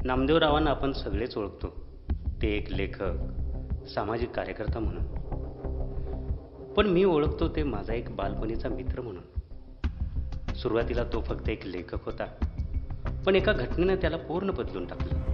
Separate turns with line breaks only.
नामदेवरावांना आपण सगळेच ओळखतो. ते एक लेखक, सामाजिक कार्यकर्ता म्हणून. पण मी ओळखतो ते माझा एक बालपणीचा मित्र म्हणून. सुरुवातीला तो फक्त एक लेखक होता, पण एका घटनेनं त्याला पूर्ण बदलून टाकलं.